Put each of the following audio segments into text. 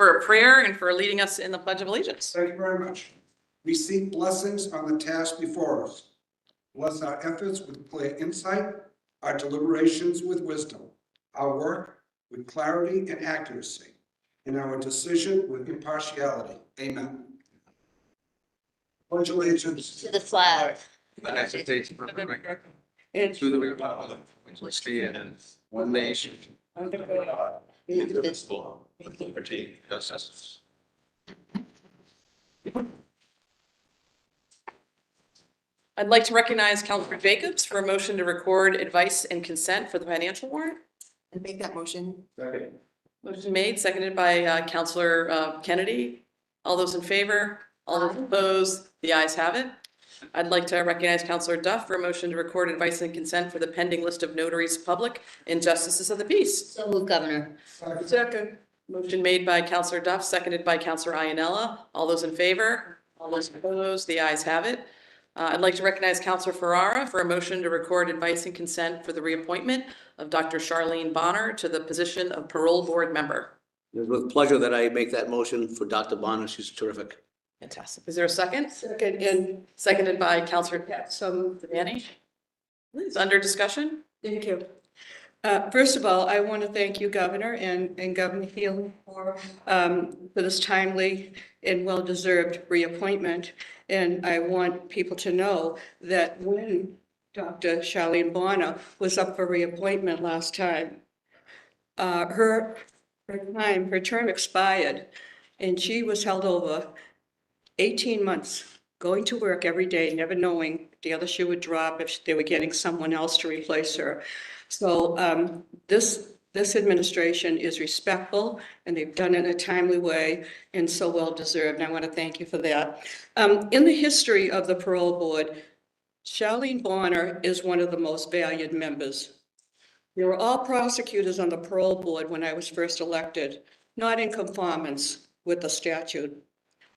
for a prayer and for leading us in the Pledge of Allegiance. Thank you very much. We seek blessings on the task before us. Bless our efforts with clear insight, our deliberations with wisdom, our work with clarity and accuracy, and our decision with impartiality. Amen. Pledge allegiance To the flag. United States of America, to the republic which stands one nation under God, indivisible, with liberty and justice. I'd like to recognize Councilor Jacobs for a motion to record advice and consent for the financial warrant. And make that motion. Motion made, seconded by Councilor Kennedy. All those in favor? All those opposed? The ayes have it. I'd like to recognize Councilor Duff for a motion to record advice and consent for the pending list of notaries public and justices of the peace. So move, Governor. Second. Motion made by Councilor Duff, seconded by Councilor Iannella. All those in favor? All those opposed? The ayes have it. I'd like to recognize Councilor Ferreira for a motion to record advice and consent for the reappointment of Dr. Charlene Bonner to the position of parole board member. It is with pleasure that I make that motion for Dr. Bonner. She's terrific. Fantastic. Is there a second? Second. And seconded by Councilor Devaney. It's under discussion. Thank you. First of all, I want to thank you, Governor, and Governor Healy for this timely and well-deserved reappointment. And I want people to know that when Dr. Charlene Bonner was up for reappointment last time, her term expired, and she was held over 18 months, going to work every day, never knowing the other shoe would drop if they were getting someone else to replace her. So this administration is respectful, and they've done it in a timely way and so well-deserved. And I want to thank you for that. In the history of the parole board, Charlene Bonner is one of the most valued members. There were all prosecutors on the parole board when I was first elected, not in conformance with the statute.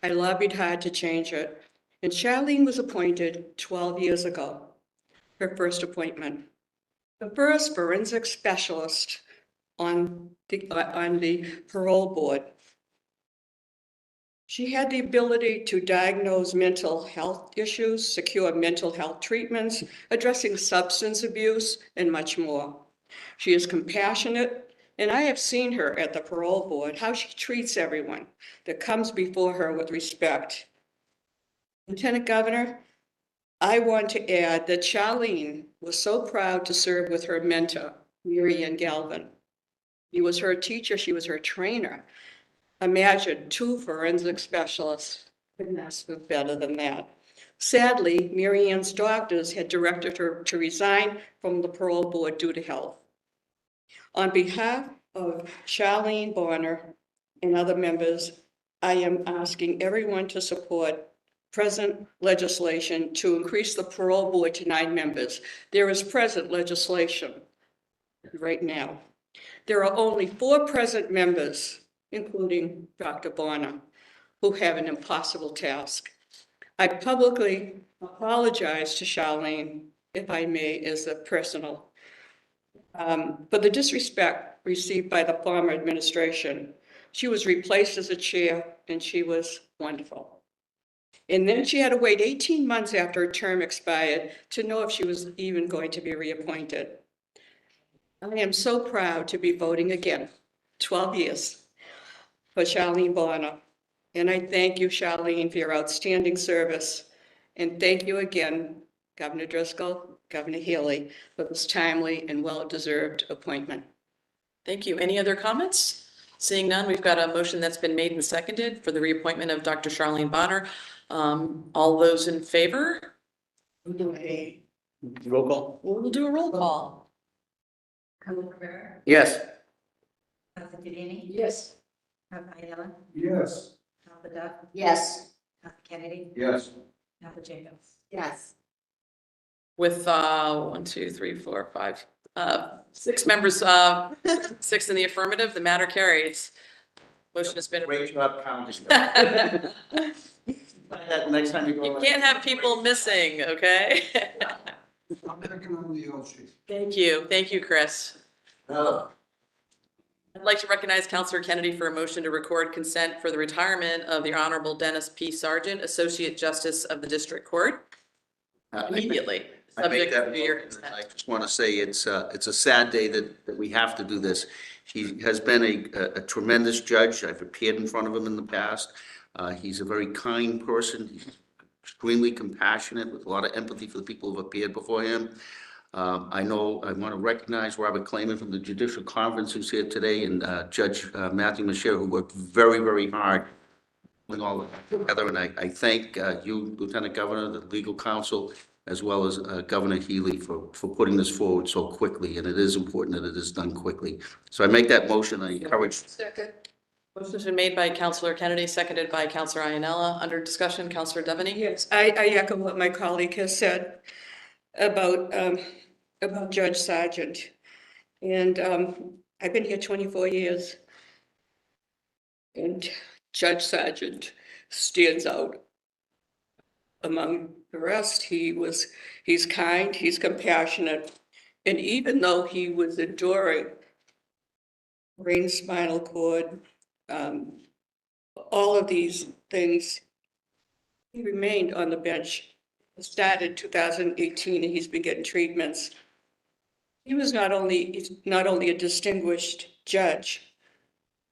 I lobbied hard to change it, and Charlene was appointed 12 years ago, her first appointment. The first forensic specialist on the parole board. She had the ability to diagnose mental health issues, secure mental health treatments, addressing substance abuse, and much more. She is compassionate, and I have seen her at the parole board, how she treats everyone that comes before her with respect. Lieutenant Governor, I want to add that Charlene was so proud to serve with her mentor, Mary Ann Galvin. He was her teacher, she was her trainer. Imagine 2 forensic specialists. Couldn't ask for better than that. Sadly, Mary Ann's doctors had directed her to resign from the parole board due to health. On behalf of Charlene Bonner and other members, I am asking everyone to support present legislation to increase the parole board to 9 members. There is present legislation right now. There are only 4 present members, including Dr. Bonner, who have an impossible task. I publicly apologize to Charlene, if I may, as a personal, for the disrespect received by the former administration. She was replaced as a chair, and she was wonderful. And then she had to wait 18 months after her term expired to know if she was even going to be reappointed. I am so proud to be voting again, 12 years, for Charlene Bonner. And I thank you, Charlene, for your outstanding service. And thank you again, Governor Driscoll, Governor Healy, for this timely and well-deserved appointment. Thank you. Any other comments? Seeing none, we've got a motion that's been made and seconded for the reappointment of Dr. Charlene Bonner. All those in favor? Roll call? We'll do a roll call. Councilor Ferreira. Yes. Councilor Devaney. Yes. Councilor Iannella. Yes. Councilor Duff. Yes. Councilor Kennedy. Yes. Councilor Jacobs. Yes. With 1, 2, 3, 4, 5, 6 members, 6 in the affirmative, the matter carries. Motion has been approved. Great job counting. Next time you go. You can't have people missing, okay? I'm picking on the old sheet. Thank you. Thank you, Chris. Hello. I'd like to recognize Counselor Kennedy for a motion to record consent for the retirement of the Honorable Dennis P. Sargent, Associate Justice of the District Court, immediately, I make subject that to your motion. consent. I just want to say it's a sad day that we have to do this. He has been a tremendous judge. I've appeared in front of him in the past. He's a very kind person. He's extremely compassionate with a lot of empathy for the people who've appeared before him. I want to recognize Robert Clayman from the Judicial Conference who's here today, and Judge Matthew Masher, who worked very, very hard putting all of it together. And I thank you, Lieutenant Governor, the legal counsel, as well as Governor Healy for putting this forward so quickly. And it is important that it is done quickly. So I make that motion. I encourage. Second. Motion's been made by Counselor Kennedy, seconded by Counselor Iannella. Under discussion, Counselor Devaney. Yes, I echo what my colleague has said about Judge Sargent. And I've been here 24 years. And Judge Sargent stands out among the rest. He's kind, he's compassionate. And even though he was enduring brain spinal cord, all of these things, he remained on the bench. It started 2018 and he's been getting treatments. He was not only a distinguished judge,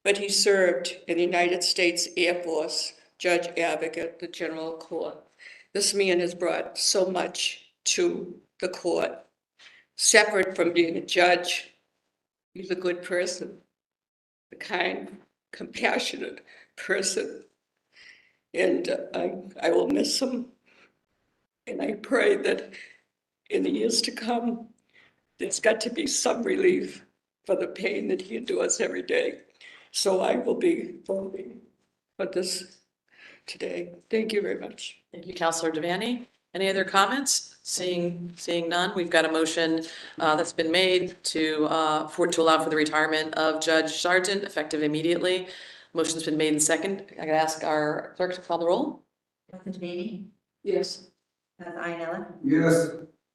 but he served in the United States Air Force, Judge Advocate, the General Court. This man has brought so much to the court. Separate from being a judge, he's a good person, a kind, compassionate person. And I will miss him. And I pray that in the years to come, there's got to be some relief for the pain that he endures every day. So I will be voting for this today. Thank you very much. Thank you, Counselor Devaney. Any other comments? Seeing none, we've got a motion that's been made to allow for the retirement of Judge Sargent effective immediately. Motion's been made in second. I gotta ask our clerk to call the roll. Counselor Devaney, Yes. Counselor Iannella, Yes.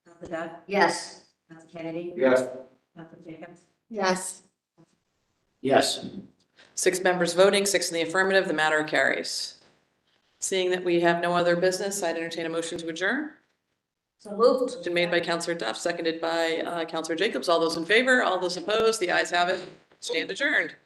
Counselor Duff, Yes. Counselor Kennedy, Yes. Counselor Jacobs, Yes. Yes. 6 members voting, 6 in the affirmative, the matter carries. Seeing that we have no other business, I'd entertain a motion to adjourn. So moved. Motion made by Counselor Duff, seconded by Counselor Jacobs. All those in favor, all those opposed, the ayes have it. Stand adjourned.